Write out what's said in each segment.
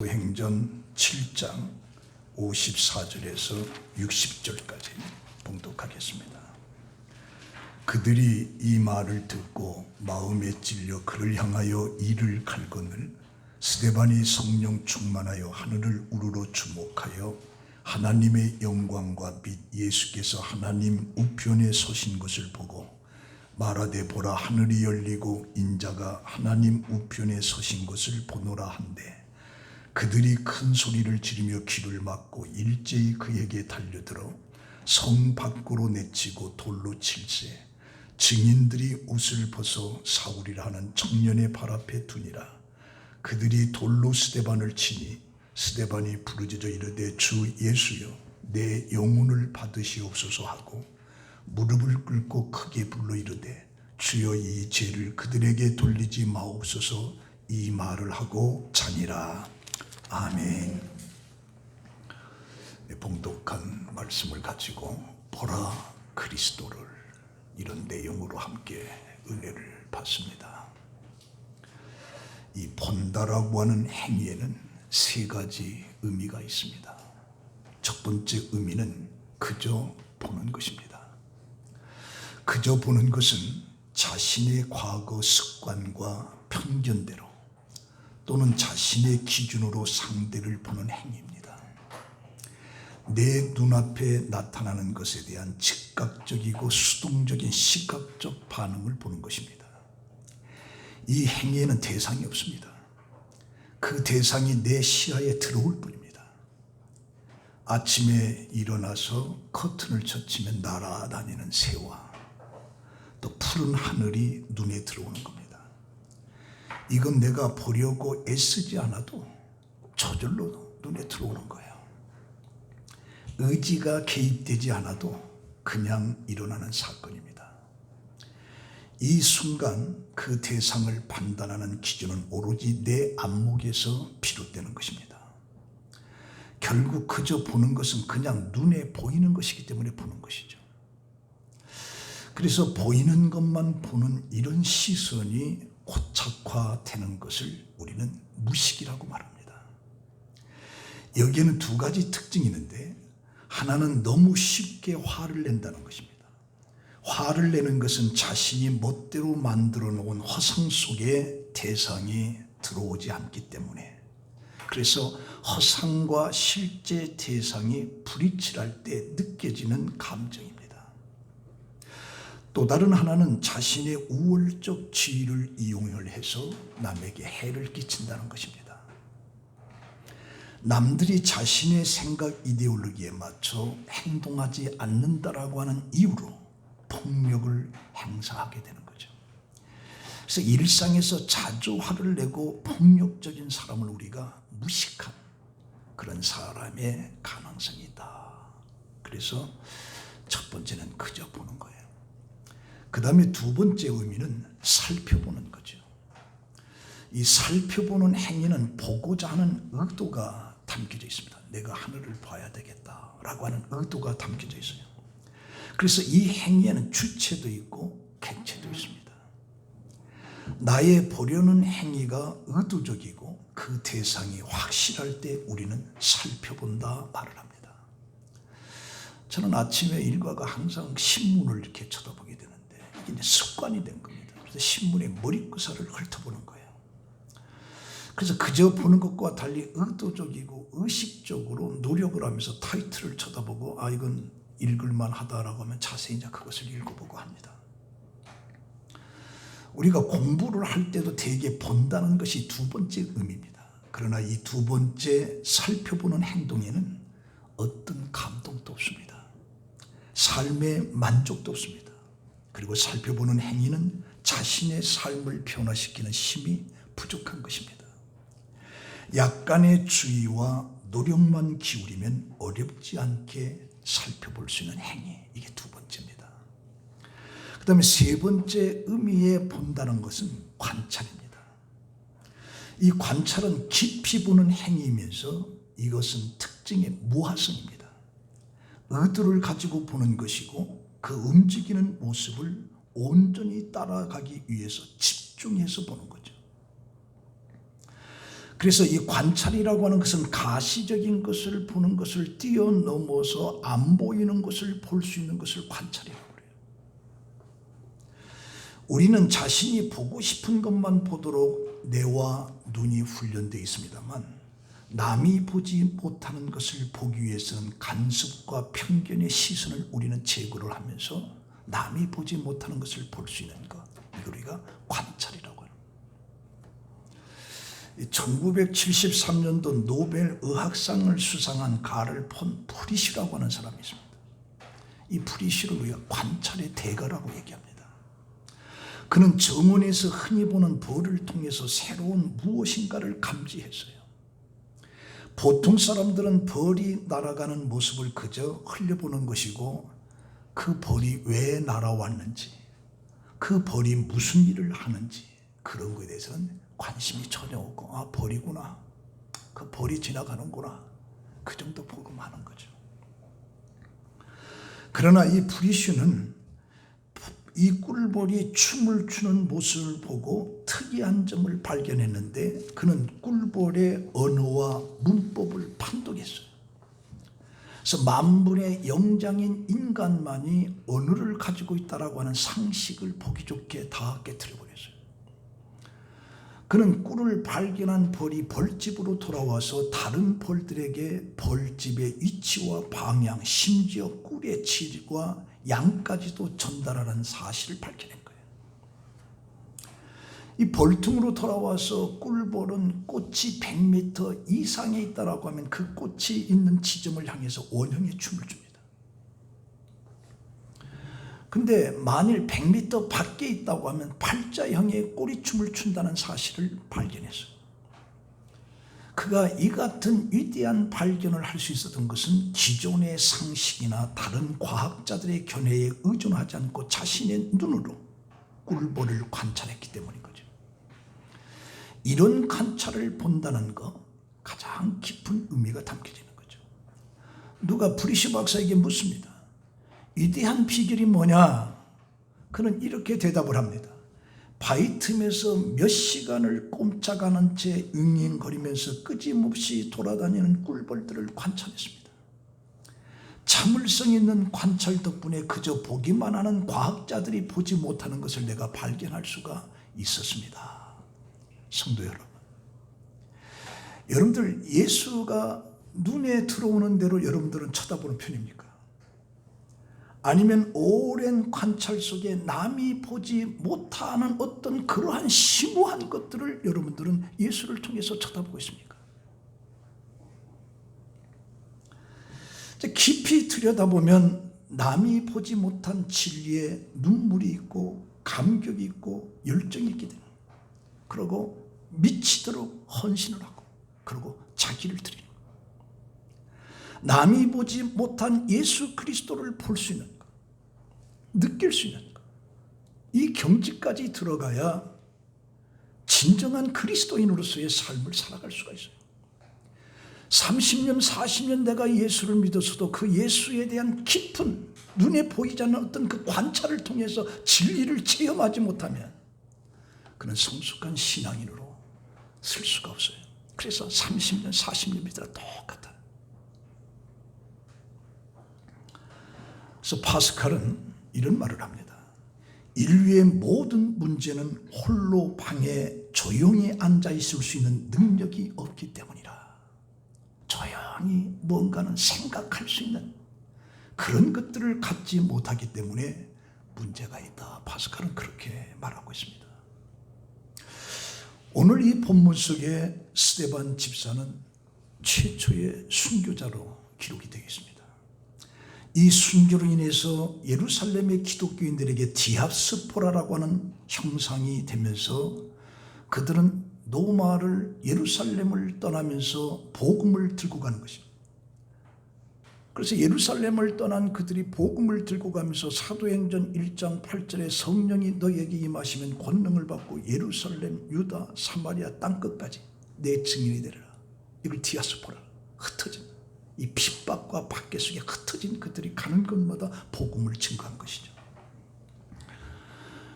행전 7장 54절에서 60절까지 봉독하겠습니다. 그들이 이 말을 듣고 마음에 찔려 그를 향하여 이를 갈거늘 스데반이 성령 충만하여 하늘을 우러러 주목하여 하나님의 영광과 및 예수께서 하나님 우편에 서신 것을 보고 말하되 보라 하늘이 열리고 인자가 하나님 우편에 서신 것을 보노라 한데 그들이 큰 소리를 지르며 귀를 막고 일제히 그에게 달려들어 성 밖으로 내치고 돌로 칠세 증인들이 옷을 벗어 사울이라 하는 청년의 발 앞에 두니라. 그들이 돌로 스데반을 치니 스데반이 부르짖어 이르되 주 예수여 내 영혼을 받으시옵소서 하고 무릎을 꿇고 크게 불러 이르되 주여 이 죄를 그들에게 돌리지 마옵소서 이 말을 하고 자니라. 아멘. 봉독한 말씀을 가지고 보라 그리스도를 이런 내용으로 함께 은혜를 받습니다. 이 본다라고 하는 행위에는 세 가지 의미가 있습니다. 첫 번째 의미는 그저 보는 것입니다. 그저 보는 것은 자신의 과거 습관과 편견대로 또는 자신의 기준으로 상대를 보는 행위입니다. 내 눈앞에 나타나는 것에 대한 즉각적이고 수동적인 시각적 반응을 보는 것입니다. 이 행위에는 대상이 없습니다. 그 대상이 내 시야에 들어올 뿐입니다. 아침에 일어나서 커튼을 젖히면 날아다니는 새와 또 푸른 하늘이 눈에 들어오는 겁니다. 이건 내가 보려고 애쓰지 않아도 저절로 눈에 들어오는 거예요. 의지가 개입되지 않아도 그냥 일어나는 사건입니다. 이 순간 그 대상을 판단하는 기준은 오로지 내 안목에서 비롯되는 것입니다. 결국 그저 보는 것은 그냥 눈에 보이는 것이기 때문에 보는 것이죠. 그래서 보이는 것만 보는 이런 시선이 고착화되는 것을 우리는 무식이라고 말합니다. 여기에는 두 가지 특징이 있는데 하나는 너무 쉽게 화를 낸다는 것입니다. 화를 내는 것은 자신이 멋대로 만들어 놓은 허상 속에 대상이 들어오지 않기 때문에 그래서 허상과 실제 대상이 불이칠할 때 느껴지는 감정입니다. 또 다른 하나는 자신의 우월적 지위를 이용을 해서 남에게 해를 끼친다는 것입니다. 남들이 자신의 생각 이데올로기에 맞춰 행동하지 않는다라고 하는 이유로 폭력을 행사하게 되는 거죠. 그래서 일상에서 자주 화를 내고 폭력적인 사람을 우리가 무식한 그런 사람의 가능성이 있다. 그래서 첫 번째는 그저 보는 거예요. 그 다음에 두 번째 의미는 살펴보는 거죠. 이 살펴보는 행위는 보고자 하는 의도가 담겨져 있습니다. 내가 하늘을 봐야 되겠다라고 하는 의도가 담겨져 있어요. 그래서 이 행위에는 주체도 있고 객체도 있습니다. 나의 보려는 행위가 의도적이고 그 대상이 확실할 때 우리는 살펴본다 말을 합니다. 저는 아침에 일과가 항상 신문을 이렇게 쳐다보게 되는데 이게 습관이 된 겁니다. 그래서 신문의 머리끄사를 훑어보는 거예요. 그래서 그저 보는 것과 달리 의도적이고 의식적으로 노력을 하면서 타이틀을 쳐다보고 이건 읽을만 하다라고 하면 자세히 이제 그것을 읽어보고 합니다. 우리가 공부를 할 때도 되게 본다는 것이 두 번째 의미입니다. 그러나 이 두 번째 살펴보는 행동에는 어떤 감동도 없습니다. 삶의 만족도 없습니다. 그리고 살펴보는 행위는 자신의 삶을 변화시키는 힘이 부족한 것입니다. 약간의 주의와 노력만 기울이면 어렵지 않게 살펴볼 수 있는 행위, 이게 두 번째입니다. 그 다음에 세 번째 의미에 본다는 것은 관찰입니다. 이 관찰은 깊이 보는 행위이면서 이것은 특징의 무화성입니다. 의도를 가지고 보는 것이고 그 움직이는 모습을 온전히 따라가기 위해서 집중해서 보는 거죠. 그래서 이 관찰이라고 하는 것은 가시적인 것을 보는 것을 뛰어넘어서 안 보이는 것을 볼 수 있는 것을 관찰이라고 그래요. 우리는 자신이 보고 싶은 것만 보도록 뇌와 눈이 훈련되어 있습니다만 남이 보지 못하는 것을 보기 위해서는 간섭과 편견의 시선을 우리는 제거를 하면서 남이 보지 못하는 것을 볼 수 있는 것, 이걸 우리가 관찰이라고 합니다. 1973년도 노벨 의학상을 수상한 가를 폰 프리시라고 하는 사람이 있습니다. 이 프리시를 우리가 관찰의 대가라고 얘기합니다. 그는 정원에서 흔히 보는 벌을 통해서 새로운 무엇인가를 감지했어요. 보통 사람들은 벌이 날아가는 모습을 그저 흘려보는 것이고 그 벌이 왜 날아왔는지, 그 벌이 무슨 일을 하는지 그런 것에 대해서는 관심이 전혀 없고, 아, 벌이구나, 그 벌이 지나가는구나, 그 정도 보고 마는 거죠. 그러나 이 프리슈는 이 꿀벌이 춤을 추는 모습을 보고 특이한 점을 발견했는데 그는 꿀벌의 언어와 문법을 판독했어요. 그래서 만분의 영장인 인간만이 언어를 가지고 있다라고 하는 상식을 보기 좋게 다 깨트려버렸어요. 그는 꿀을 발견한 벌이 벌집으로 돌아와서 다른 벌들에게 벌집의 위치와 방향, 심지어 꿀의 질과 양까지도 전달하는 사실을 밝혀낸 거예요. 이 벌통으로 돌아와서 꿀벌은 꽃이 100m 이상에 있다라고 하면 그 꽃이 있는 지점을 향해서 원형의 춤을 춥니다. 근데 만일 100m 밖에 있다고 하면 팔자형의 꼬리춤을 춘다는 사실을 발견했어요. 그가 이 같은 위대한 발견을 할 수 있었던 것은 기존의 상식이나 다른 과학자들의 견해에 의존하지 않고 자신의 눈으로 꿀벌을 관찰했기 때문인 거죠. 이런 관찰을 본다는 것, 가장 깊은 의미가 담겨지는 거죠. 누가 프리시 박사에게 묻습니다. 위대한 비결이 뭐냐? 그는 이렇게 대답을 합니다. 바위 틈에서 몇 시간을 꼼짝 않은 채 윙윙거리면서 끊임없이 돌아다니는 꿀벌들을 관찰했습니다. 참을성 있는 관찰 덕분에 그저 보기만 하는 과학자들이 보지 못하는 것을 내가 발견할 수가 있었습니다. 성도 여러분, 여러분들 예수가 눈에 들어오는 대로 여러분들은 쳐다보는 편입니까? 아니면 오랜 관찰 속에 남이 보지 못하는 어떤 그러한 심오한 것들을 여러분들은 예수를 통해서 쳐다보고 있습니까? 깊이 들여다보면 남이 보지 못한 진리에 눈물이 있고 감격이 있고 열정이 있게 되는, 그리고 미치도록 헌신을 하고 그리고 자기를 드리는, 남이 보지 못한 예수 그리스도를 볼 수 있는 것, 느낄 수 있는 것, 이 경지까지 들어가야 진정한 그리스도인으로서의 삶을 살아갈 수가 있어요. 30년 40년 내가 예수를 믿었어도 그 예수에 대한 깊은 눈에 보이지 않는 어떤 그 관찰을 통해서 진리를 체험하지 못하면 그는 성숙한 신앙인으로 쓸 수가 없어요. 그래서 30년 40년 믿으라 똑같아요. 그래서 파스칼은 이런 말을 합니다. 인류의 모든 문제는 홀로 방에 조용히 앉아 있을 수 있는 능력이 없기 때문이라. 조용히 뭔가는 생각할 수 있는 그런 것들을 갖지 못하기 때문에 문제가 있다. 파스칼은 그렇게 말하고 있습니다. 오늘 이 본문 속에 스데반 집사는 최초의 순교자로 기록이 되어 있습니다. 이 순교로 인해서 예루살렘의 기독교인들에게 디아스포라라고 하는 형상이 되면서 그들은 노마를 예루살렘을 떠나면서 복음을 들고 가는 것입니다. 그래서 예루살렘을 떠난 그들이 복음을 들고 가면서 사도행전 1장 8절에 성령이 너에게 임하시면 권능을 받고 예루살렘, 유다, 사마리아 땅끝까지 내 증인이 되리라. 이걸 디아스포라, 흩어진, 이 핍박과 박해 속에 흩어진 그들이 가는 곳마다 복음을 증거한 것이죠.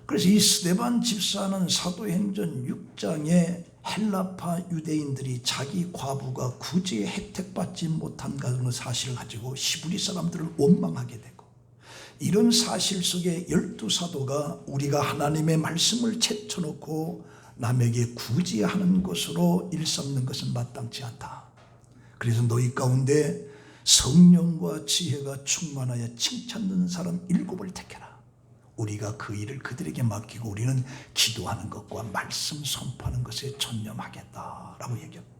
그래서 이 스데반 집사는 사도행전 6장에 헬라파 유대인들이 자기 과부가 구제에 혜택받지 못한다는 사실을 가지고 히브리 사람들을 원망하게 되고, 이런 사실 속에 12사도가 우리가 하나님의 말씀을 제쳐놓고 남에게 구제하는 것으로 일삼는 것은 마땅치 않다. 그래서 너희 가운데 성령과 지혜가 충만하여 칭찬받는 사람 7을 택해라. 우리가 그 일을 그들에게 맡기고 우리는 기도하는 것과 말씀 선포하는 것에 전념하겠다라고 얘기합니다.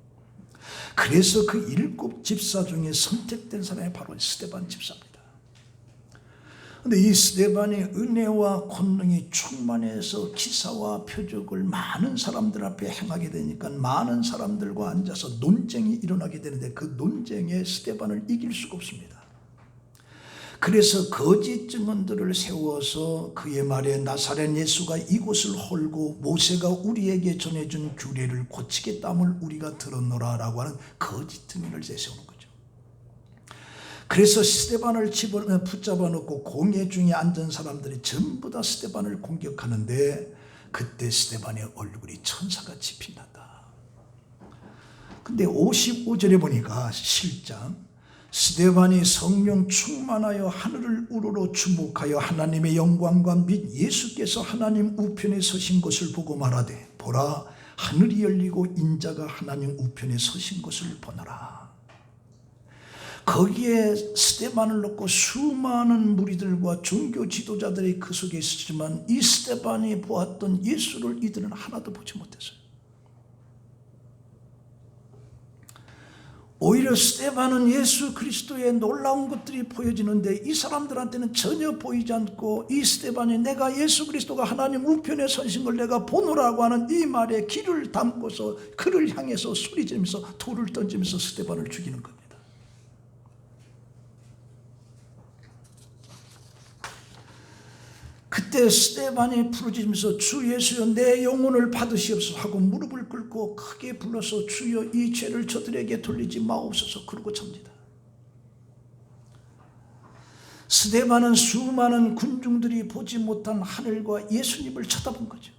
그래서 그 7 집사 중에 선택된 사람이 바로 스데반 집사입니다. 그런데 이 스데반이 은혜와 권능이 충만해서 기사와 표적을 많은 사람들 앞에 행하게 되니까 많은 사람들과 앉아서 논쟁이 일어나게 되는데, 그 논쟁에 스데반을 이길 수가 없습니다. 그래서 거짓 증언들을 세워서 그의 말에 나사렛 예수가 이곳을 홀고 모세가 우리에게 전해준 규례를 고치겠다함을 우리가 들었노라 라고 하는 거짓 증언을 내세우는 거죠. 그래서 스데반을 붙잡아 놓고 공회 중에 앉은 사람들이 전부 다 스데반을 공격하는데, 그때 스데반의 얼굴이 천사같이 빛났다. 근데 55절에 보니까 실장 스데반이 성령 충만하여 하늘을 우러러 주목하여 하나님의 영광과 및 예수께서 하나님 우편에 서신 것을 보고 말하되, 보라 하늘이 열리고 인자가 하나님 우편에 서신 것을 보노라. 거기에 스데반을 놓고 수많은 무리들과 종교 지도자들이 그 속에 있었지만 이 스데반이 보았던 예수를 이들은 하나도 보지 못했어요. 오히려 스데반은 예수 그리스도의 놀라운 것들이 보여지는데 이 사람들한테는 전혀 보이지 않고, 이 스데반이 내가 예수 그리스도가 하나님 우편에 서신 걸 내가 보노라고 하는 이 말에 귀를 담고서 그를 향해서 소리 지르면서 돌을 던지면서 스데반을 죽이는 겁니다. 그때 스데반이 부르짖으면서 주 예수여 내 영혼을 받으시옵소서 하고 무릎을 꿇고 크게 불러서 주여 이 죄를 저들에게 돌리지 마옵소서 그러고 찹니다. 스데반은 수많은 군중들이 보지 못한 하늘과 예수님을 쳐다본 거죠.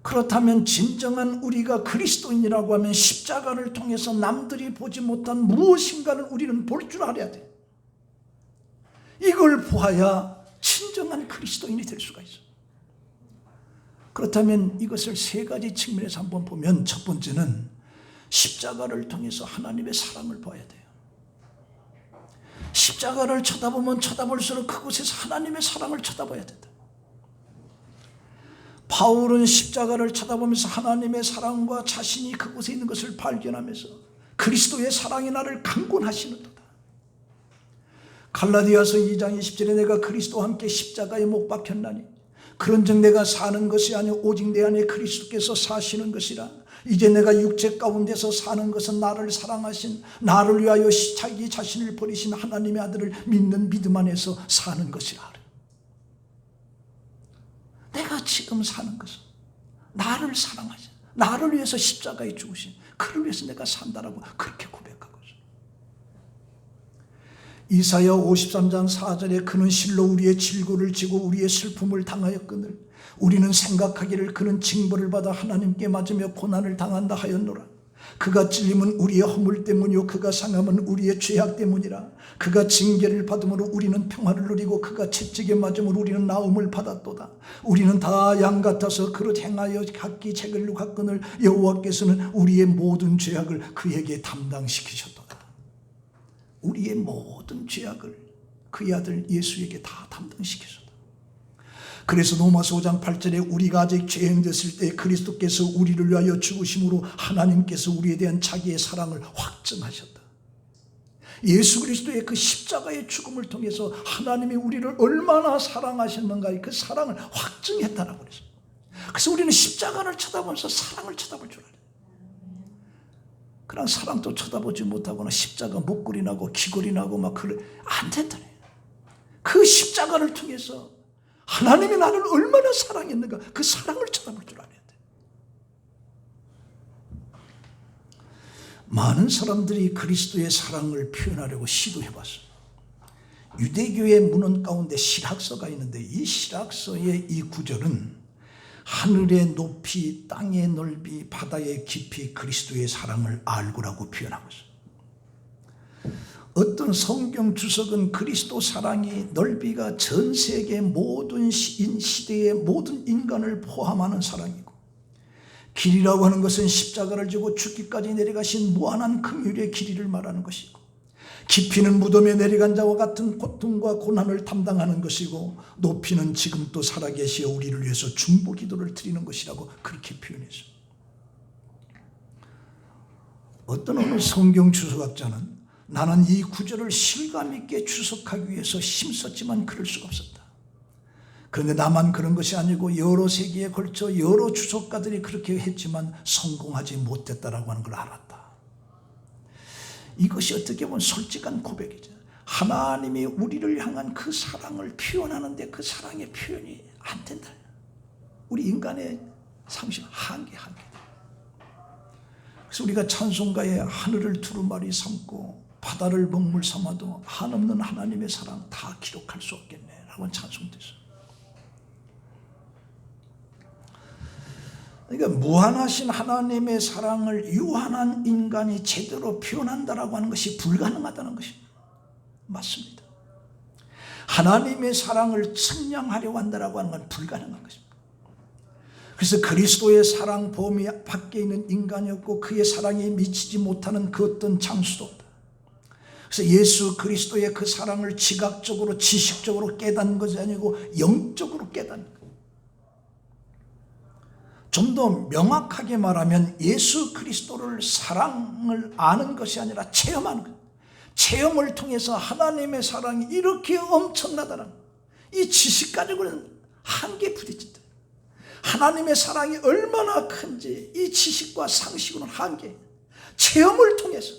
그렇다면 진정한 우리가 그리스도인이라고 하면 십자가를 통해서 남들이 보지 못한 무엇인가를 우리는 볼 줄 알아야 돼. 이걸 보아야 진정한 그리스도인이 될 수가 있어. 그렇다면 이것을 3가지 측면에서 한번 보면, 첫 번째는 십자가를 통해서 하나님의 사랑을 봐야 돼요. 십자가를 쳐다보면 쳐다볼수록 그곳에서 하나님의 사랑을 쳐다봐야 된다. 바울은 십자가를 쳐다보면서 하나님의 사랑과 자신이 그곳에 있는 것을 발견하면서 그리스도의 사랑이 나를 강권하시는도다. 갈라디아서 2장 20절에 내가 그리스도와 함께 십자가에 못 박혔나니 그런즉 내가 사는 것이 아니오 오직 내 안에 그리스도께서 사시는 것이라. 이제 내가 육체 가운데서 사는 것은 나를 사랑하신, 나를 위하여 자기 자신을 버리신 하나님의 아들을 믿는 믿음 안에서 사는 것이라. 내가 지금 사는 것은 나를 사랑하신, 나를 위해서 십자가에 죽으신 그를 위해서 내가 산다라고 그렇게 고백하고 있어요. 이사야 53장 4절에 그는 실로 우리의 질고를 지고 우리의 슬픔을 당하였거늘 우리는 생각하기를 그는 징벌을 받아 하나님께 맞으며 고난을 당한다 하였노라. 그가 찔림은 우리의 허물 때문이요 그가 상함은 우리의 죄악 때문이라. 그가 징계를 받음으로 우리는 평화를 누리고 그가 채찍에 맞음으로 우리는 나음을 받았도다. 우리는 다 양 같아서 그릇 행하여 각기 책을 갔거늘 여호와께서는 우리의 모든 죄악을 그에게 담당시키셨도다. 우리의 모든 죄악을 그의 아들 예수에게 다 담당시키셨다. 그래서 로마서 5장 8절에 우리가 아직 죄인 됐을 때 그리스도께서 우리를 위하여 죽으심으로 하나님께서 우리에 대한 자기의 사랑을 확증하셨다. 예수 그리스도의 그 십자가의 죽음을 통해서 하나님이 우리를 얼마나 사랑하셨는가의 그 사랑을 확증했다라고 그랬어요. 그래서 우리는 십자가를 쳐다보면서 사랑을 쳐다볼 줄 알아요. 그냥 사랑도 쳐다보지 못하거나 십자가 목걸이 나고 귀걸이 나고 막 그래 안 된다네. 그 십자가를 통해서 하나님이 나를 얼마나 사랑했는가 그 사랑을 쳐다볼 줄 알아야 돼. 많은 사람들이 그리스도의 사랑을 표현하려고 시도해봤어요. 유대교의 문헌 가운데 실학서가 있는데 이 실학서의 이 구절은 하늘의 높이, 땅의 넓이, 바다의 깊이 그리스도의 사랑을 알고라고 표현하고 있어요. 어떤 성경 주석은 그리스도 사랑이 넓이가 전 세계 모든 시대의 모든 인간을 포함하는 사랑이고, 길이라고 하는 것은 십자가를 지고 죽기까지 내려가신 무한한 긍휼의 길이를 말하는 것이고, 깊이는 무덤에 내려간 자와 같은 고통과 고난을 담당하는 것이고, 높이는 지금 또 살아계시어 우리를 위해서 중보 기도를 드리는 것이라고 그렇게 표현했어요. 어떤 어느 성경 주석학자는 나는 이 구절을 실감 있게 주석하기 위해서 힘썼지만 그럴 수가 없었다. 그런데 나만 그런 것이 아니고 여러 세기에 걸쳐 여러 주석가들이 그렇게 했지만 성공하지 못했다라고 하는 걸 알았다. 이것이 어떻게 보면 솔직한 고백이죠. 하나님이 우리를 향한 그 사랑을 표현하는데 그 사랑의 표현이 안 된다. 우리 인간의 상식 한계. 그래서 우리가 찬송가에 하늘을 두루마리 삼고 바다를 먹물 삼아도 한없는 하나님의 사랑 다 기록할 수 없겠네 라고 찬송도 있어요. 그러니까 무한하신 하나님의 사랑을 유한한 인간이 제대로 표현한다라고 하는 것이 불가능하다는 것입니다. 맞습니다. 하나님의 사랑을 측량하려고 한다라고 하는 건 불가능한 것입니다. 그래서 그리스도의 사랑 범위 밖에 있는 인간이 없고 그의 사랑에 미치지 못하는 그 어떤 장수도 없다. 그래서 예수 그리스도의 그 사랑을 지각적으로 지식적으로 깨닫는 것이 아니고 영적으로 깨닫는 것. 좀 더 명확하게 말하면 예수 그리스도를 사랑을 아는 것이 아니라 체험하는 것. 체험을 통해서 하나님의 사랑이 이렇게 엄청나다는 이 지식 가지고는 한계에 부딪힌다. 하나님의 사랑이 얼마나 큰지 이 지식과 상식으로는 한계. 체험을 통해서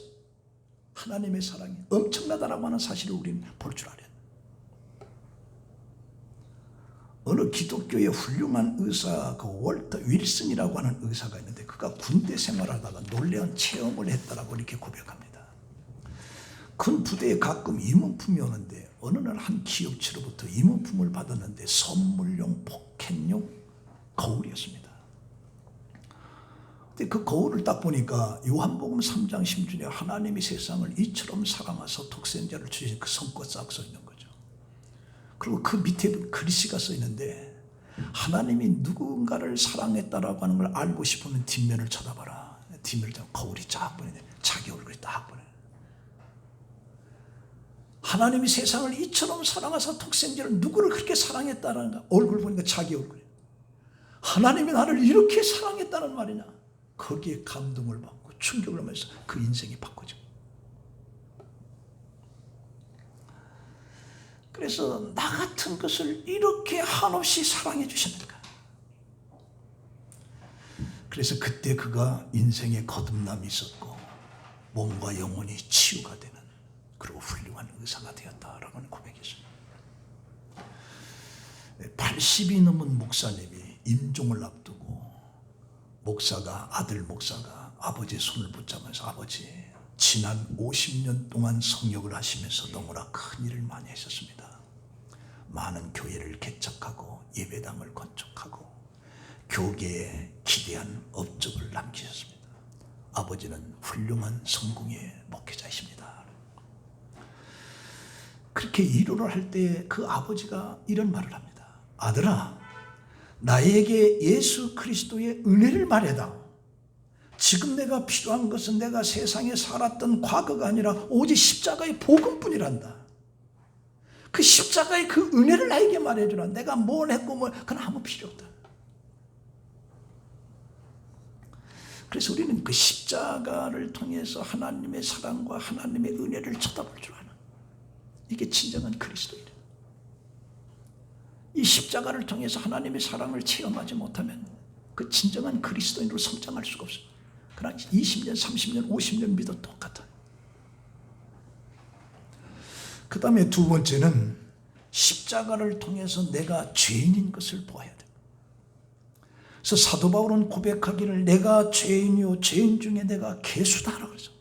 하나님의 사랑이 엄청나다라고 하는 사실을 우리는 볼 줄 알아야 돼. 어느 기독교의 훌륭한 의사, 그 월터 윌슨이라고 하는 의사가 있는데 그가 군대 생활하다가 놀라운 체험을 했다라고 이렇게 고백합니다. 큰 부대에 가끔 임원품이 오는데 어느 날 한 기업체로부터 임원품을 받았는데 선물용 포켓용 거울이었습니다. 근데 그 거울을 딱 보니까 요한복음 3장 10절에 하나님이 세상을 이처럼 사랑하사 독생자를 주신 그 성과 싹 써 있는 거죠. 그리고 그 밑에 글씨가 써 있는데 하나님이 누군가를 사랑했다라고 하는 걸 알고 싶으면 뒷면을 쳐다봐라. 뒷면을 보면 거울이 쫙 보이는데 자기 얼굴이 딱 보여. 하나님이 세상을 이처럼 사랑하사 독생자를 누구를 그렇게 사랑했다라는 거 얼굴 보니까 자기 얼굴이야. 하나님이 나를 이렇게 사랑했다는 말이냐. 거기에 감동을 받고 충격을 하면서 그 인생이 바꿔져. 그래서 나 같은 것을 이렇게 한없이 사랑해 주셨는가. 그래서 그때 그가 인생에 거듭남이 있었고 몸과 영혼이 치유가 되는 그리고 훌륭한 의사가 되었다라고 하는 고백이었습니다. 80이 넘은 목사님이 임종을 앞두고 아들 목사가 아버지의 손을 붙잡으면서 아버지 지난 50년 동안 성역을 하시면서 너무나 큰 일을 많이 하셨습니다. 많은 교회를 개척하고 예배당을 건축하고 교계에 기대한 업적을 남기셨습니다. 아버지는 훌륭한 성공의 목회자이십니다. 그렇게 위로를 할 때 그 아버지가 이런 말을 합니다. 아들아, 나에게 예수 그리스도의 은혜를 말해다. 지금 내가 필요한 것은 내가 세상에 살았던 과거가 아니라 오직 십자가의 복음뿐이란다. 그 십자가의 그 은혜를 나에게 말해주라. 내가 뭘 했고 그건 아무 필요 없다. 그래서 우리는 그 십자가를 통해서 하나님의 사랑과 하나님의 은혜를 쳐다볼 줄 아는 이게 진정한 그리스도이다. 이 십자가를 통해서 하나님의 사랑을 체험하지 못하면 그 진정한 그리스도인으로 성장할 수가 없어요. 그러나 20년, 30년, 50년 믿어도 똑같아요. 그 다음에 두 번째는 십자가를 통해서 내가 죄인인 것을 보아야 돼. 그래서 사도 바울은 고백하기를 내가 죄인이요 죄인 중에 내가 괴수다라고 그러죠.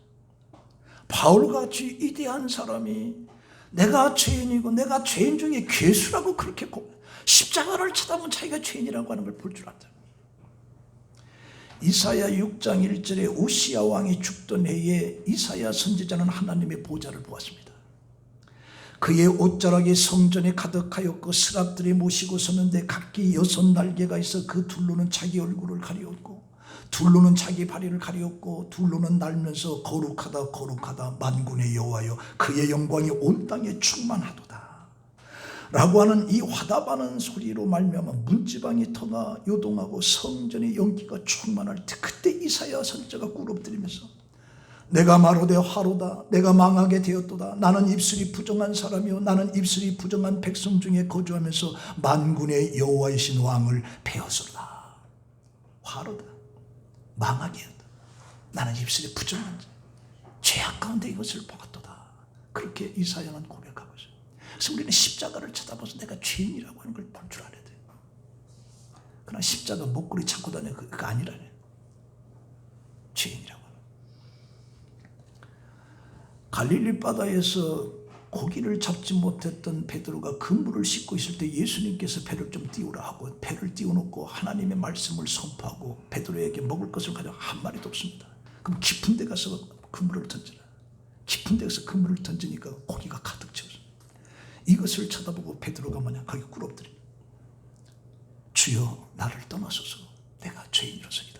바울같이 위대한 사람이 내가 죄인이고 내가 죄인 중에 괴수라고 그렇게 십자가를 쳐다보면 자기가 죄인이라고 하는 걸 볼 줄 알았다. 이사야 6장 1절에 우시야 왕이 죽던 해에 이사야 선지자는 하나님의 보좌를 보았습니다. 그의 옷자락이 성전에 가득하였고 스랍들이 모시고 섰는데 각기 6날개가 있어 그 둘로는 자기 얼굴을 가리었고 둘로는 자기 발을 가리었고 둘로는 날면서 거룩하다 거룩하다 만군의 여호와여 그의 영광이 온 땅에 충만하도다 라고 하는 이 화답하는 소리로 말미암아 문지방이 터가 요동하고 성전의 연기가 충만할 때 그때 이사야 선지자가 꿇어엎드리면서 내가 마로되 화로다 내가 망하게 되었도다 나는 입술이 부정한 사람이요 나는 입술이 부정한 백성 중에 거주하면서 만군의 여호와이신 왕을 배웠소이다. 화로다 망하게 되었다 나는 입술이 부정한 자 죄악 가운데 이것을 보았도다. 그렇게 이사야는 고백하고 있어요. 그래서 우리는 십자가를 쳐다봐서 내가 죄인이라고 하는 걸 볼 줄 알아야 돼요. 그러나 십자가 목걸이 찾고 다녀 그거 아니라네. 죄인이라고. 갈릴리 바다에서 고기를 잡지 못했던 베드로가 그물을 씻고 있을 때 예수님께서 배를 좀 띄우라 하고 배를 띄워놓고 하나님의 말씀을 선포하고 베드로에게 먹을 것을 가져가 한 마리도 없습니다. 그럼 깊은 데 가서 그물을 던지라. 깊은 데 가서 그물을 던지니까 고기가 가득 채워서 이것을 쳐다보고 베드로가 뭐냐 거기 꿇어엎드려 주여 나를 떠나소서 내가 죄인이로서이다.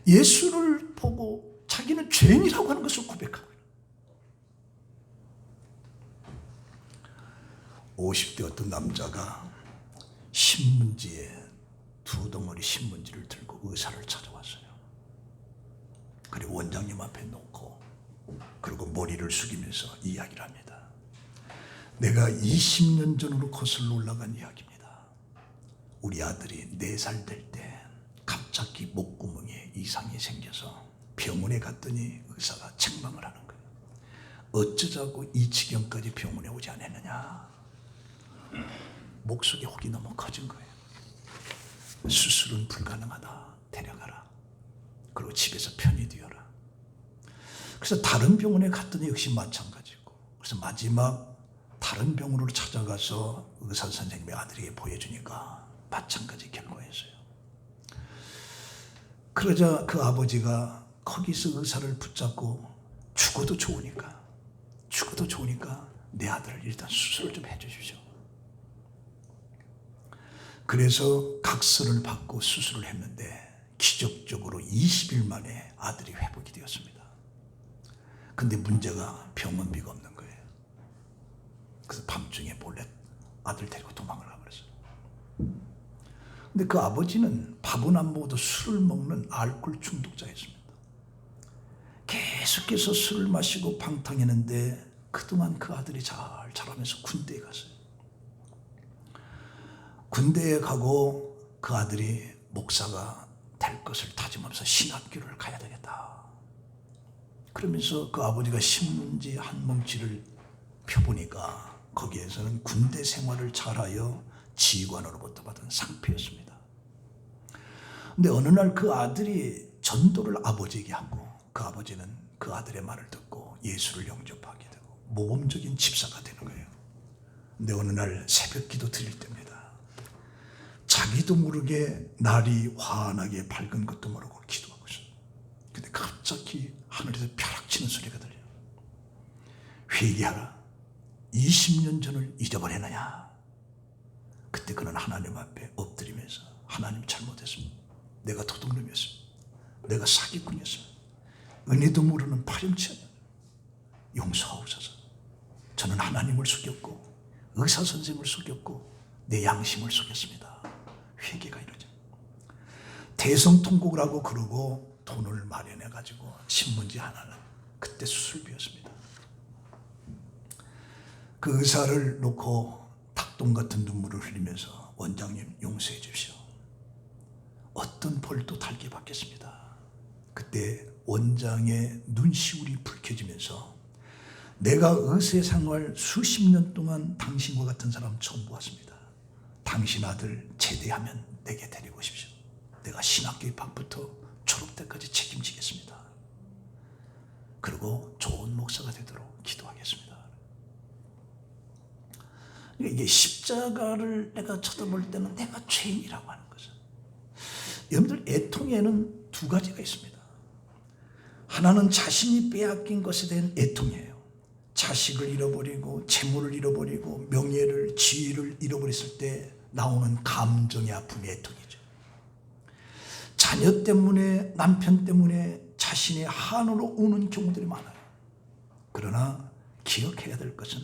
예수를 보고 자기는 죄인이라고 하는 것을 고백하고 50대 어떤 남자가 신문지에 2덩어리 신문지를 들고 의사를 찾아왔어요. 그리고 원장님 앞에 놓고 그리고 머리를 숙이면서 이야기를 합니다. 내가 20년 전으로 거슬러 올라간 이야기입니다. 우리 아들이 4살 될 때 갑자기 목구멍에 이상이 생겨서 병원에 갔더니 의사가 책망을 하는 거예요. 어쩌자고 이 지경까지 병원에 오지 않았느냐. 목 속에 혹이 너무 커진 거예요. 수술은 불가능하다. 데려가라. 그리고 집에서 편히 두어라. 그래서 다른 병원에 갔더니 역시 마찬가지고 그래서 마지막 다른 병원으로 찾아가서 의사 선생님의 아들에게 보여주니까 마찬가지 결과였어요. 그러자 그 아버지가 거기서 의사를 붙잡고 죽어도 좋으니까 내 아들을 일단 수술을 좀 해주십시오. 그래서 각서를 받고 수술을 했는데 기적적으로 20일 만에 아들이 회복이 되었습니다. 근데 문제가 병원비가 없는 거예요. 그래서 밤중에 몰래 아들 데리고 도망을 가버렸어요. 근데 그 아버지는 밥은 안 먹어도 술을 먹는 알코올 중독자였습니다. 계속해서 술을 마시고 방탕했는데 그동안 그 아들이 잘 자라면서 군대에 갔어요. 군대에 가고 그 아들이 목사가 될 것을 다짐하면서 신학교를 가야 되겠다. 그러면서 그 아버지가 신문지 한 뭉치를 펴보니까 거기에서는 군대 생활을 잘하여 지휘관으로부터 받은 상패였습니다. 근데 어느 날 그 아들이 전도를 아버지에게 하고 그 아버지는 그 아들의 말을 듣고 예수를 영접하게 되고 모범적인 집사가 되는 거예요. 근데 어느 날 새벽 기도 드릴 때입니다. 자기도 모르게 날이 환하게 밝은 것도 모르고 기도하고 있어요. 근데 갑자기 하늘에서 벼락치는 소리가 들려요. 회개하라. 20년 전을 잊어버렸느냐. 그때 그는 하나님 앞에 엎드리면서 하나님 잘못했습니다. 내가 도둑놈이었습니다. 내가 사기꾼이었습니다. 은혜도 모르는 파렴치하냐. 용서하옵소서. 저는 하나님을 속였고 의사 선생님을 속였고 내 양심을 속였습니다. 회개가 이러죠. 대성통곡을 하고 그러고 돈을 마련해가지고 신문지 하나는 그때 수술비였습니다. 그 의사를 놓고 닭똥 같은 눈물을 흘리면서 원장님 용서해 주십시오. 어떤 벌도 달게 받겠습니다. 그때 원장의 눈시울이 붉혀지면서 내가 의사 생활 수십 년 동안 당신과 같은 사람 처음 보았습니다. 당신 아들 제대하면 내게 데리고 오십시오. 내가 신학교 입학부터 졸업 때까지 책임지겠습니다. 그리고 좋은 목사가 되도록 기도하겠습니다. 이게 십자가를 내가 쳐다볼 때는 내가 죄인이라고 하는 거죠. 여러분들, 애통에는 두 가지가 있습니다. 하나는 자신이 빼앗긴 것에 대한 애통이에요. 자식을 잃어버리고 재물을 잃어버리고 명예를, 지위를 잃어버렸을 때 나오는 감정의 아픔이 애통이죠. 자녀 때문에, 남편 때문에 자신의 한으로 우는 경우들이 많아요. 그러나 기억해야 될 것은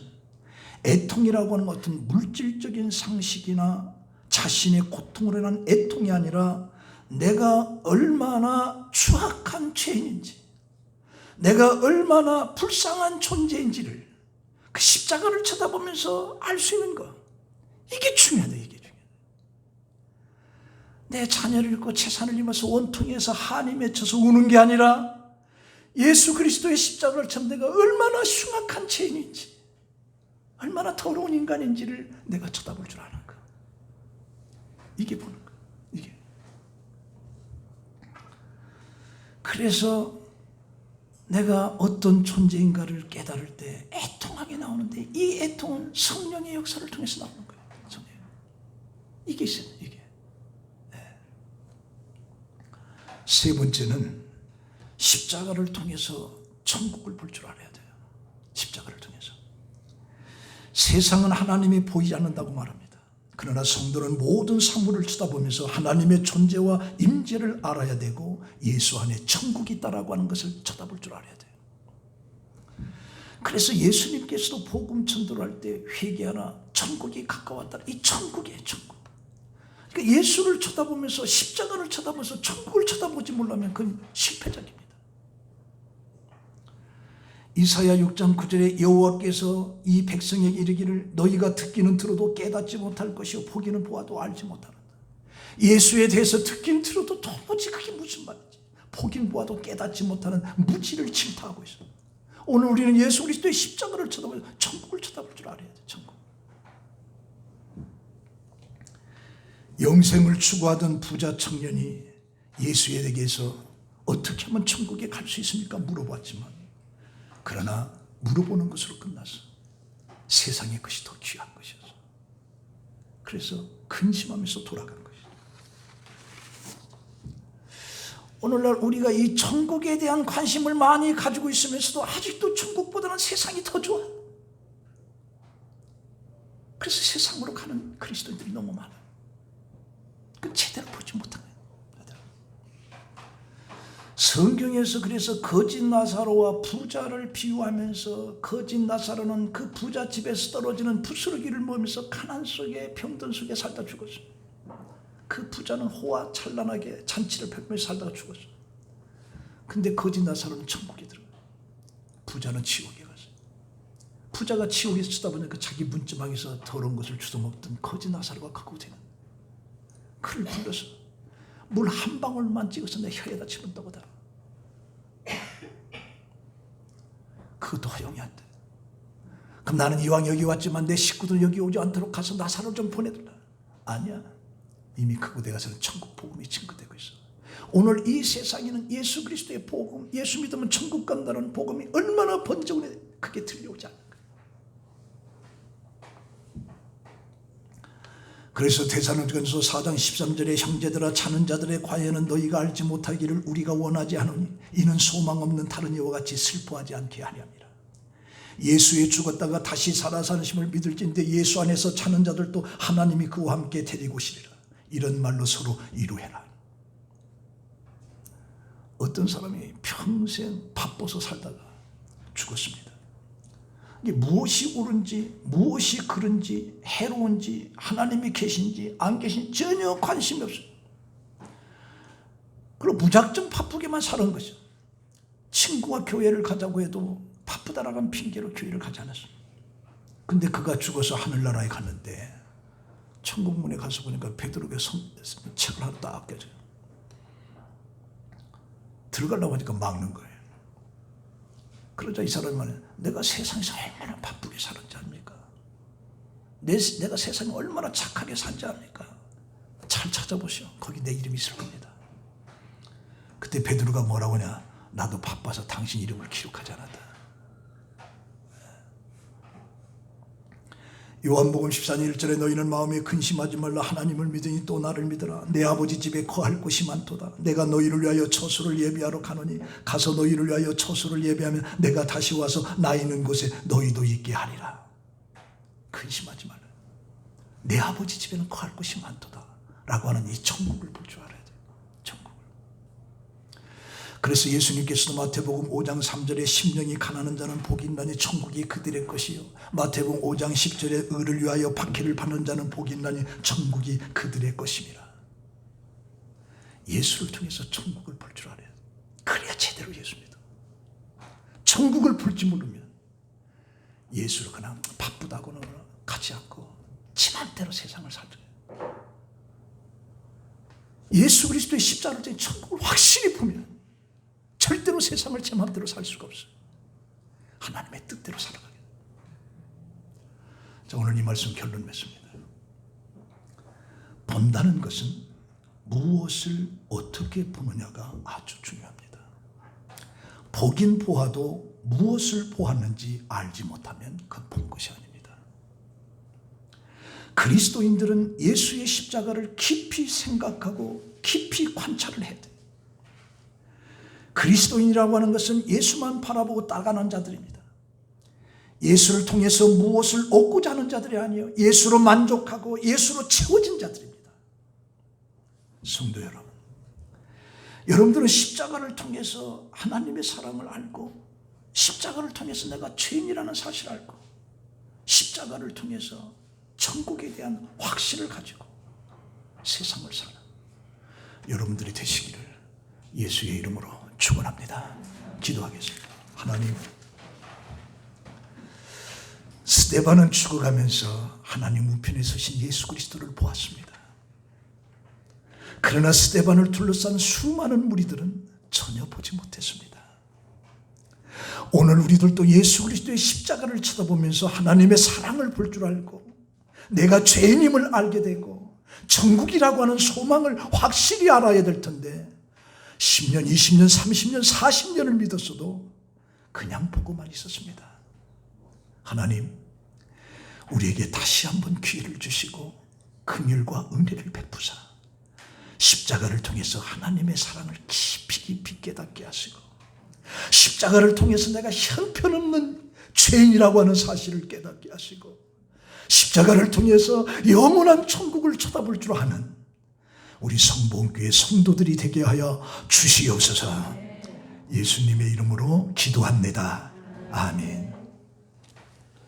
애통이라고 하는 어떤 물질적인 상식이나 자신의 고통으로 인한 애통이 아니라 내가 얼마나 추악한 죄인인지, 내가 얼마나 불쌍한 존재인지를 그 십자가를 쳐다보면서 알 수 있는 것, 이게 중요하다. 이게 중요하다. 내 자녀를 잃고 재산을 잃어서 원통에서 한이 맺혀서 우는 게 아니라 예수 그리스도의 십자가를 참 내가 얼마나 흉악한 죄인인지, 얼마나 더러운 인간인지를 내가 쳐다볼 줄 아는 것, 이게 보는 것. 이게. 그래서 내가 어떤 존재인가를 깨달을 때 애통하게 나오는데, 이 애통은 성령의 역사를 통해서 나오는 거예요. 성령. 이게 있어요. 이게. 네. 세 번째는 십자가를 통해서 천국을 볼 줄 알아야 돼요. 십자가를 통해서. 세상은 하나님이 보이지 않는다고 말합니다. 그러나 성도는 모든 사물을 쳐다보면서 하나님의 존재와 임재를 알아야 되고 예수 안에 천국이 있다라고 하는 것을 쳐다볼 줄 알아야 돼요. 그래서 예수님께서도 복음 전도를 할 때 회개하라, 천국이 가까웠다. 이 천국이에요, 천국. 그러니까 예수를 쳐다보면서, 십자가를 쳐다보면서 천국을 쳐다보지 못하면 그건 실패작입니다. 이사야 6장 9절에 여호와께서 이 백성에게 이르기를 너희가 듣기는 들어도 깨닫지 못할 것이요 보기는 보아도 알지 못하는다. 예수에 대해서 듣긴 들어도 도무지 그게 무슨 말인지, 보긴 보아도 깨닫지 못하는 무지를 질타하고 있어요. 오늘 우리는 예수 그리스도의 십자가를 쳐다보면서 천국을 쳐다볼 줄 알아야 돼. 천국. 영생을 추구하던 부자 청년이 예수에게서 어떻게 하면 천국에 갈 수 있습니까? 물어봤지만, 그러나 물어보는 것으로 끝났어. 세상의 것이 더 귀한 것이었어. 그래서 근심하면서 돌아간 것이죠. 오늘날 우리가 이 천국에 대한 관심을 많이 가지고 있으면서도 아직도 천국보다는 세상이 더 좋아. 그래서 세상으로 가는 그리스도인들이 너무 많아요. 그 제대로 보지 못한 거예요. 성경에서 그래서 거짓 나사로와 부자를 비유하면서, 거짓 나사로는 그 부자 집에서 떨어지는 부스러기를 먹으면서 가난 속에, 병든 속에 살다 죽었어. 그 부자는 호화 찬란하게 잔치를 펼치면서 살다가 죽었어. 근데 거짓 나사로는 천국에 들어가, 부자는 지옥에 갔어. 부자가 지옥에서 쳐다보니까 자기 문지방에서 더러운 것을 주워먹던 거짓 나사로가 그곳에 있는 그를 불러서 물 한 방울만 찍어서 내 혀에다 집은다고 다. 그것도 허용이 안 돼. 그럼 나는 이왕 여기 왔지만 내 식구들 여기 오지 않도록 가서 나사로 좀 보내달라. 아니야. 이미 그곳에 가서는 천국 복음이 증거되고 있어. 오늘 이 세상에는 예수 그리스도의 복음, 예수 믿으면 천국 간다는 복음이 얼마나 번쩍을 해, 그게 들려오지 않는 거야. 그래서 데살로니가서 4장 13절에 형제들아, 자는 자들의 과연은 너희가 알지 못하기를 우리가 원하지 않으니 이는 소망 없는 다른 이와 같이 슬퍼하지 않게 하렵니다. 예수에 죽었다가 다시 살아 사심을 믿을진데 예수 안에서 자는 자들도 하나님이 그와 함께 데리고 오시리라. 이런 말로 서로 위로해라. 어떤 사람이 평생 바빠서 살다가 죽었습니다. 이게 무엇이 옳은지, 무엇이 그른지, 해로운지, 하나님이 계신지 안 계신지 전혀 관심이 없어요. 그리고 무작정 바쁘게만 사는 거죠. 친구가 교회를 가자고 해도 바쁘다라는 핑계로 교회를 가지 않았어요. 근데 그가 죽어서 하늘나라에 갔는데 천국문에 가서 보니까 베드로가 책을 하나 딱 껴져요. 들어가려고 하니까 막는 거예요. 그러자 이 사람이 말해요. 내가 세상에서 얼마나 바쁘게 살았지 않습니까? 내가 세상에 얼마나 착하게 산지 압니까? 잘 찾아보시오. 거기 내 이름이 있을 겁니다. 그때 베드로가 뭐라고 하냐? 나도 바빠서 당신 이름을 기록하지 않았다. 요한복음 14장 1절에 너희는 마음에 근심하지 말라. 하나님을 믿으니 또 나를 믿으라. 내 아버지 집에 거할 곳이 많도다. 내가 너희를 위하여 처소를 예비하러 가노니 가서 너희를 위하여 처소를 예비하면 내가 다시 와서 나 있는 곳에 너희도 있게 하리라. 근심하지 말라. 내 아버지 집에는 거할 곳이 많도다 라고 하는 이 천국을 볼 줄 알아야 돼요. 천국을. 그래서 예수님께서도 마태복음 5장 3절에 심령이 가난한 자는 복이 있나니 천국이 그들의 것이요, 마태복음 5장 10절에 의를 위하여 박해를 받는 자는 복이 있나니 천국이 그들의 것입니다. 예수를 통해서 천국을 볼 줄 알아야 돼요. 그래야 제대로 예수 믿어. 천국을 볼지 모르면 예수를 그냥 바쁘다고는 가지 않고 지 맘대로 세상을 살죠. 예수 그리스도의 십자가를 통해 천국을 확실히 보면 절대로 세상을 제 맘대로 살 수가 없어요. 하나님의 뜻대로 살아가게. 자, 오늘 이 말씀 결론 맺습니다. 본다는 것은 무엇을 어떻게 보느냐가 아주 중요합니다. 보긴 보아도 무엇을 보았는지 알지 못하면 그건 본 것이 아닙니다. 그리스도인들은 예수의 십자가를 깊이 생각하고 깊이 관찰을 해야 돼요. 그리스도인이라고 하는 것은 예수만 바라보고 따라가는 자들입니다. 예수를 통해서 무엇을 얻고자 하는 자들이 아니에요. 예수로 만족하고 예수로 채워진 자들입니다. 성도 여러분, 여러분들은 십자가를 통해서 하나님의 사랑을 알고, 십자가를 통해서 내가 죄인이라는 사실을 알고, 십자가를 통해서 천국에 대한 확신을 가지고 세상을 사는 여러분들이 되시기를 예수의 이름으로 축원합니다. 기도하겠습니다. 하나님, 스데반은 죽어가면서 하나님 우편에 서신 예수 그리스도를 보았습니다. 그러나 스데반을 둘러싼 수많은 무리들은 전혀 보지 못했습니다. 오늘 우리들도 예수 그리스도의 십자가를 쳐다보면서 하나님의 사랑을 볼 줄 알고 내가 죄인임을 알게 되고 천국이라고 하는 소망을 확실히 알아야 될 텐데 10년, 20년, 30년, 40년을 믿었어도 그냥 보고만 있었습니다. 하나님, 우리에게 다시 한번 기회를 주시고 긍휼과 은혜를 베푸사 십자가를 통해서 하나님의 사랑을 깊이 깨닫게 하시고, 십자가를 통해서 내가 형편없는 죄인이라고 하는 사실을 깨닫게 하시고, 십자가를 통해서 영원한 천국을 쳐다볼 줄 아는 우리 성봉교회 성도들이 되게 하여 주시옵소서. 예수님의 이름으로 기도합니다. 아멘.